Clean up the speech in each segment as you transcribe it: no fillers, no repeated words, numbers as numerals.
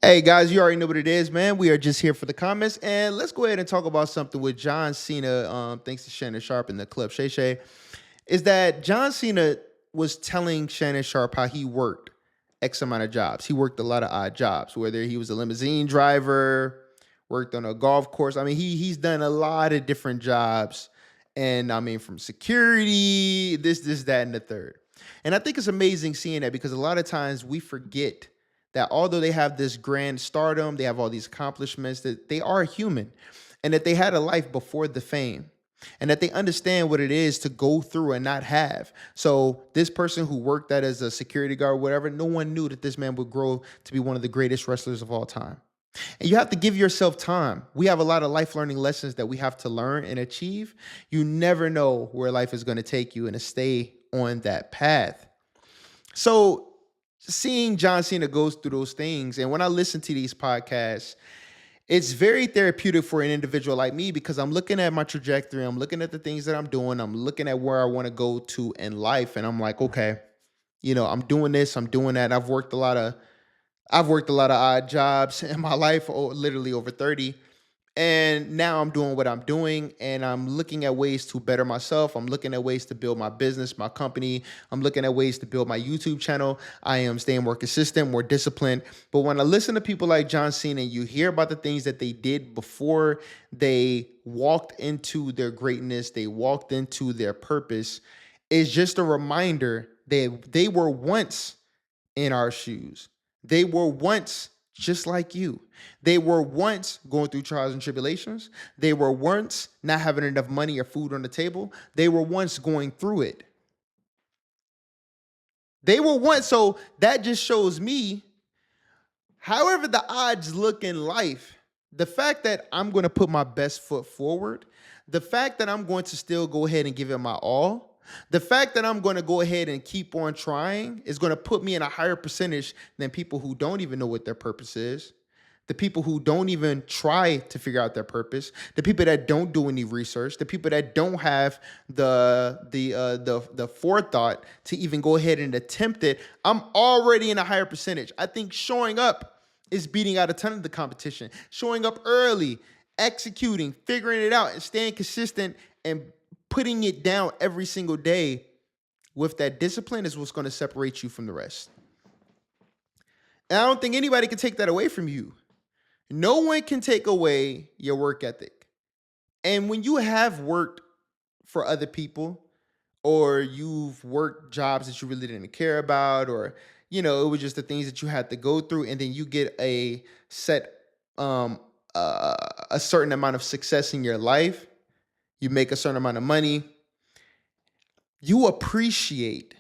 Hey guys, you already know what it is, man. We are just here for the comments, and let's go ahead and talk about something with John Cena. Thanks to Shannon Sharp and the club Shay Shay, is that John Cena was telling Shannon Sharp how he worked X amount of jobs. He worked a lot of odd jobs, whether he was a limousine driver, worked on a golf course. I mean, he's done a lot of different jobs, and I mean, from security, this, that, and the third. And I think it's amazing seeing that because a lot of times we forget that although they have this grand stardom, they have all these accomplishments, that they are human and that they had a life before the fame and that they understand what it is to go through and not have. So this person who worked that as a security guard or whatever, no one knew that this man would grow to be one of the greatest wrestlers of all time. And you have to give yourself time. We have a lot of life learning lessons that we have to learn and achieve. You never know where life is going to take you and to stay on that path. So seeing John Cena goes through those things, and when I listen to these podcasts, it's very therapeutic for an individual like me because I'm looking at my trajectory, I'm looking at the things that I'm doing, I'm looking at where I want to go to in life, and I'm like, okay, I'm doing this, I'm doing that. I've worked a lot of odd jobs in my life, literally over 30. And now I'm doing what I'm doing, and I'm looking at ways to better myself. I'm looking at ways to build my business, my company. I'm looking at ways to build my YouTube channel. I am staying more consistent, more disciplined. But when I listen to people like John Cena, you hear about the things that they did before they walked into their greatness, they walked into their purpose. It's just a reminder that they were once in our shoes. They were once just like you. They were once going through trials and tribulations. They were once not having enough money or food on the table. They were once going through it. They were once, so that just shows me, however the odds look in life, the fact that I'm going to put my best foot forward, the fact that I'm going to still go ahead and give it my all, the fact that I'm going to go ahead and keep on trying is going to put me in a higher percentage than people who don't even know what their purpose is, the people who don't even try to figure out their purpose, the people that don't do any research, the people that don't have the forethought to even go ahead and attempt it. I'm already in a higher percentage. I think showing up is beating out a ton of the competition. Showing up early, executing, figuring it out, and staying consistent and putting it down every single day with that discipline is what's going to separate you from the rest. And I don't think anybody can take that away from you. No one can take away your work ethic. And when you have worked for other people, or you've worked jobs that you really didn't care about, or it was just the things that you had to go through, and then you get a set a certain amount of success in your life, you make a certain amount of money, you appreciate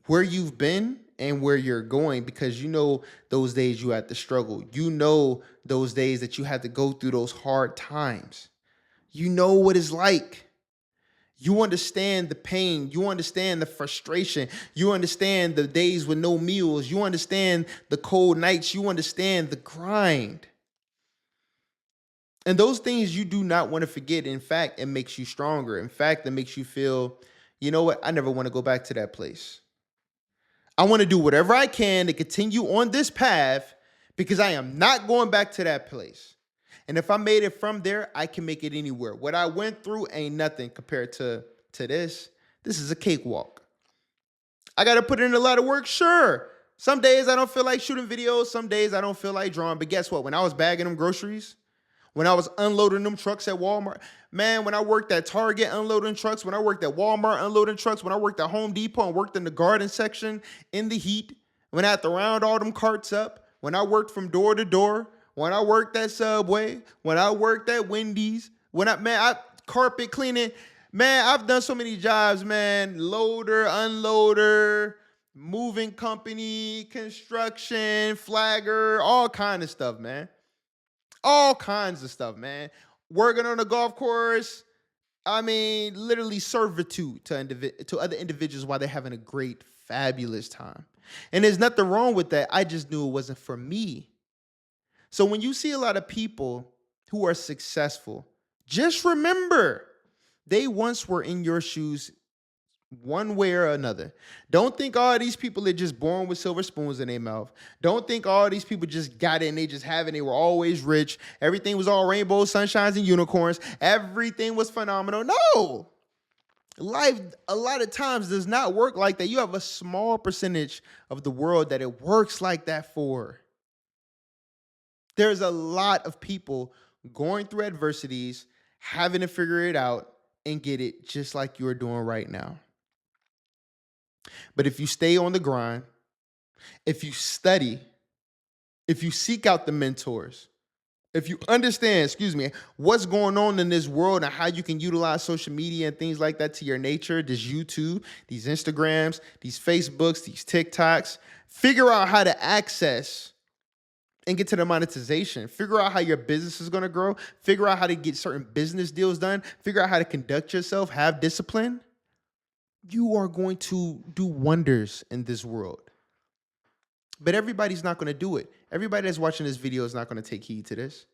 where you've been and where you're going because those days you had to struggle. Those days that you had to go through those hard times. You know what it's like. You understand the pain. You understand the frustration. You understand the days with no meals. You understand the cold nights. You understand the grind. And those things you do not want to forget. In fact, it makes you stronger. In fact, it makes you feel, you know what? I never want to go back to that place. I want to do whatever I can to continue on this path because I am not going back to that place. And if I made it from there, I can make it anywhere. What I went through ain't nothing compared to this. This is a cakewalk. I got to put in a lot of work, sure. Some days I don't feel like shooting videos. Some days I don't feel like drawing. But guess what? When I was bagging them groceries, when I was unloading them trucks at Walmart, man, when I worked at Target unloading trucks, when I worked at Walmart unloading trucks, when I worked at Home Depot and worked in the garden section in the heat, when I had to round all them carts up, when I worked from door to door, when I worked at Subway, when I worked at Wendy's, I carpet cleaning, man, I've done so many jobs, man, loader, unloader, moving company, construction, flagger, all kind of stuff, man. All kinds of stuff, man. Working on a golf course. I mean, literally servitude to other individuals while they're having a great, fabulous time. And there's nothing wrong with that. I just knew it wasn't for me. So when you see a lot of people who are successful, just remember they once were in your shoes one way or another. Don't think all these people are just born with silver spoons in their mouth. Don't think all these people just got it and they just have it. They were always rich. Everything was all rainbows, sunshines, and unicorns. Everything was phenomenal. No. Life, a lot of times, does not work like that. You have a small percentage of the world that it works like that for. There's a lot of people going through adversities, having to figure it out and get it just like you're doing right now. But if you stay on the grind, if you study, if you seek out the mentors, if you understand, what's going on in this world and how you can utilize social media and things like that to your nature, this YouTube, these Instagrams, these Facebooks, these TikToks, figure out how to access and get to the monetization. Figure out how your business is going to grow. Figure out how to get certain business deals done. Figure out how to conduct yourself, have discipline. You are going to do wonders in this world. But everybody's not going to do it. Everybody that's watching this video is not going to take heed to this.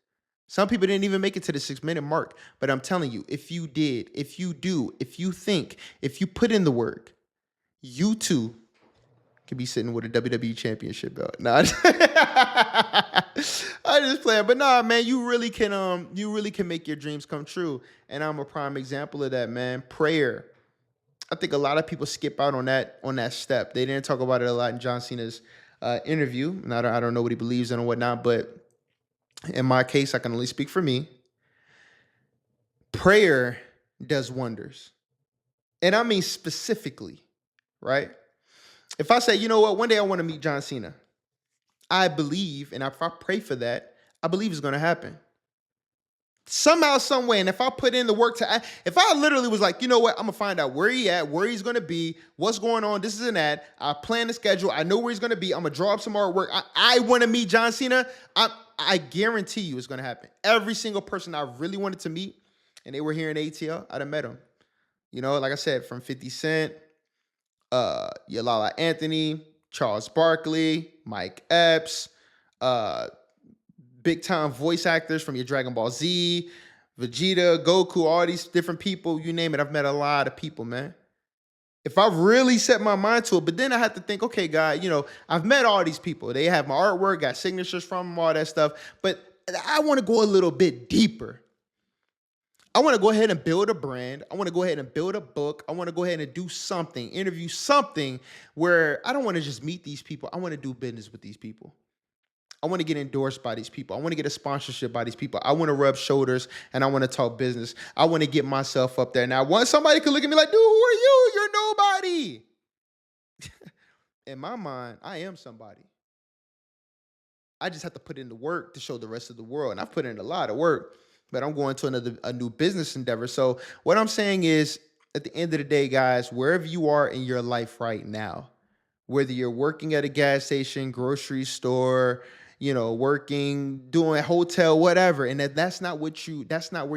Some people didn't even make it to the 6-minute mark. But I'm telling you, if you did, if you do, if you think, if you put in the work, you too could be sitting with a WWE championship belt. Nah, I just playing. But nah, man, you really can make your dreams come true. And I'm a prime example of that, man. Prayer. I think a lot of people skip out on that step. They didn't talk about it a lot in John Cena's interview. And I don't know what he believes in and whatnot, but in my case, I can only speak for me. Prayer does wonders. And I mean specifically, right? If I say, you know what, one day I want to meet John Cena, I believe, and if I pray for that, I believe it's going to happen. Somehow, some way, and if I put in the work if I literally was like, you know what, I'm going to find out where he at, where he's going to be, what's going on, this is and that, I plan the schedule, I know where he's going to be, I'm going to draw up some artwork, I want to meet John Cena, I guarantee you it's going to happen. Every single person I really wanted to meet, and they were here in ATL, I'd have met them. You know, like I said, from 50 Cent, Yalala Anthony, Charles Barkley, Mike Epps, big time voice actors from your Dragon Ball Z, Vegeta, Goku, all these different people, you name it. I've met a lot of people, man. If I really set my mind to it, but then I have to think, okay, God, you know, I've met all these people. They have my artwork, got signatures from them, all that stuff. But I want to go a little bit deeper. I want to go ahead and build a brand. I want to go ahead and build a book. I want to go ahead and do something, interview something where I don't want to just meet these people. I want to do business with these people. I want to get endorsed by these people. I want to get a sponsorship by these people. I want to rub shoulders and I want to talk business. I want to get myself up there. Now, once somebody could look at me like, dude, who are you? You're nobody. In my mind, I am somebody. I just have to put in the work to show the rest of the world. And I've put in a lot of work, but I'm going to a new business endeavor. So what I'm saying is, at the end of the day, guys, wherever you are in your life right now, whether you're working at a gas station, grocery store, you know, working, doing a hotel, whatever, and that's not where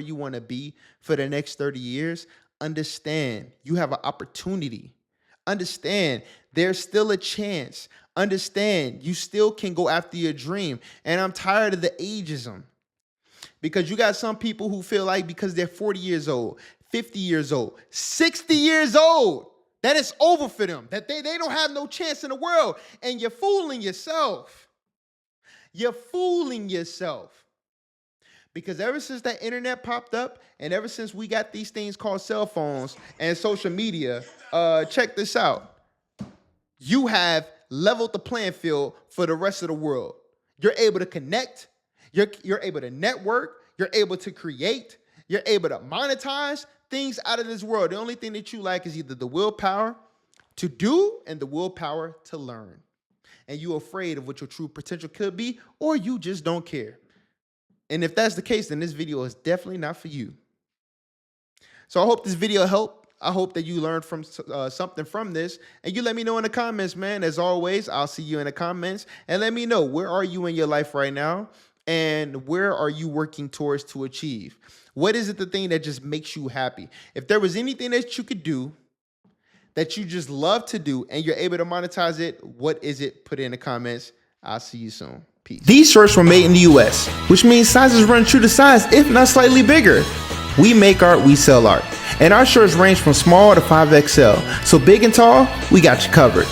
you want to be for the next 30 years, understand you have an opportunity. Understand there's still a chance. Understand you still can go after your dream. And I'm tired of the ageism. Because you got some people who feel like because they're 40 years old, 50 years old, 60 years old, that it's over for them, that they don't have no chance in the world. And you're fooling yourself. You're fooling yourself. Because ever since that internet popped up and ever since we got these things called cell phones and social media, check this out. You have leveled the playing field for the rest of the world. You're able to connect. You're able to network. You're able to create. You're able to monetize things out of this world. The only thing that you lack is either the willpower to do and the willpower to learn. And you're afraid of what your true potential could be, or you just don't care. And if that's the case, then this video is definitely not for you. So I hope this video helped. I hope that you learned from something from this. And you let me know in the comments, man. As always, I'll see you in the comments. And let me know, where are you in your life right now? And where are you working towards to achieve? What is it, the thing that just makes you happy? If there was anything that you could do that you just love to do and you're able to monetize it, what is it? Put it in the comments. I'll see you soon. Peace. These shirts were made in the US, which means sizes run true to size, if not slightly bigger. We make art, we sell art. And our shirts range from small to 5XL, so big and tall, we got you covered.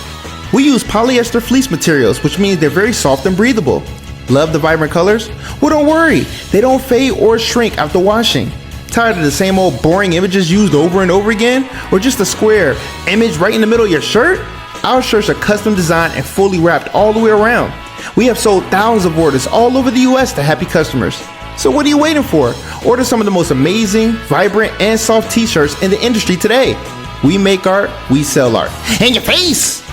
We use polyester fleece materials, which means they're very soft and breathable. Love the vibrant colors? Well, don't worry, they don't fade or shrink after washing. Tired of the same old boring images used over and over again? Or just a square image right in the middle of your shirt? Our shirts are custom designed and fully wrapped all the way around. We have sold thousands of orders all over the US to happy customers. So what are you waiting for? Order some of the most amazing, vibrant, and soft t-shirts in the industry today. We make art, we sell art. In your face!